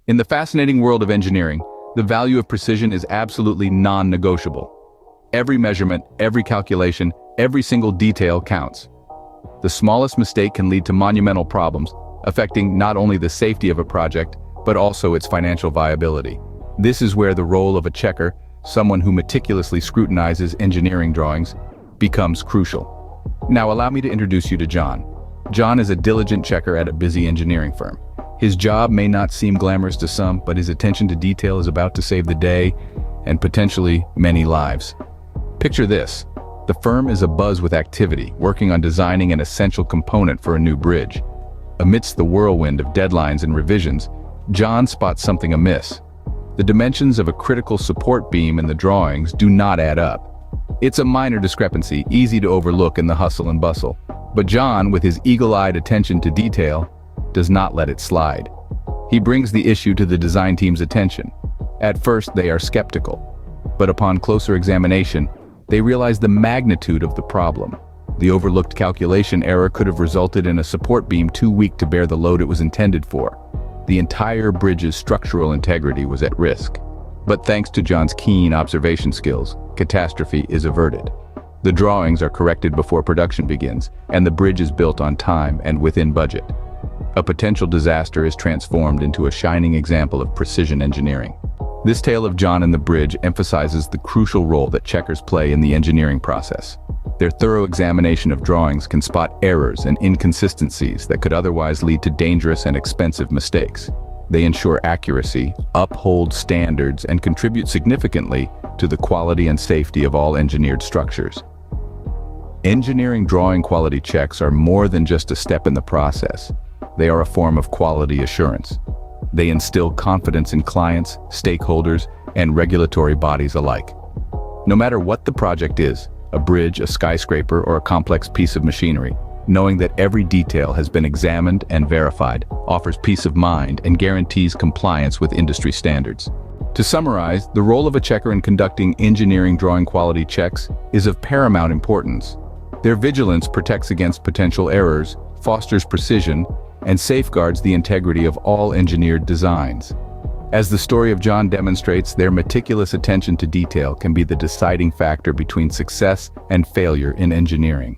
In the fascinating world of engineering, the value of precision is absolutely non-negotiable. Every measurement, every calculation, every single detail counts. The smallest mistake can lead to monumental problems, affecting not only the safety of a project, but also its financial viability. This is where the role of a checker, someone who meticulously scrutinizes engineering drawings, becomes crucial. Now allow me to introduce you to John. John is a diligent checker at a busy engineering firm. His job may not seem glamorous to some, but his attention to detail is about to save the day and potentially many lives. Picture this. The firm is abuzz with activity, working on designing an essential component for a new bridge. Amidst the whirlwind of deadlines and revisions, John spots something amiss. The dimensions of a critical support beam in the drawings do not add up. It's a minor discrepancy, easy to overlook in the hustle and bustle. But John, with his eagle-eyed attention to detail, does not let it slide. He brings the issue to the design team's attention. At first, they are skeptical, but upon closer examination, they realize the magnitude of the problem. The overlooked calculation error could have resulted in a support beam too weak to bear the load it was intended for. The entire bridge's structural integrity was at risk. But thanks to John's keen observation skills, catastrophe is averted. The drawings are corrected before production begins, and the bridge is built on time and within budget. A potential disaster is transformed into a shining example of precision engineering. This tale of John and the bridge emphasizes the crucial role that checkers play in the engineering process. Their thorough examination of drawings can spot errors and inconsistencies that could otherwise lead to dangerous and expensive mistakes. They ensure accuracy, uphold standards, and contribute significantly to the quality and safety of all engineered structures. Engineering drawing quality checks are more than just a step in the process. They are a form of quality assurance. They instill confidence in clients, stakeholders, and regulatory bodies alike. No matter what the project is, a bridge, a skyscraper, or a complex piece of machinery, knowing that every detail has been examined and verified offers peace of mind and guarantees compliance with industry standards. To summarize, the role of a checker in conducting engineering drawing quality checks is of paramount importance. Their vigilance protects against potential errors, fosters precision, and safeguards the integrity of all engineered designs. As the story of John demonstrates, their meticulous attention to detail can be the deciding factor between success and failure in engineering.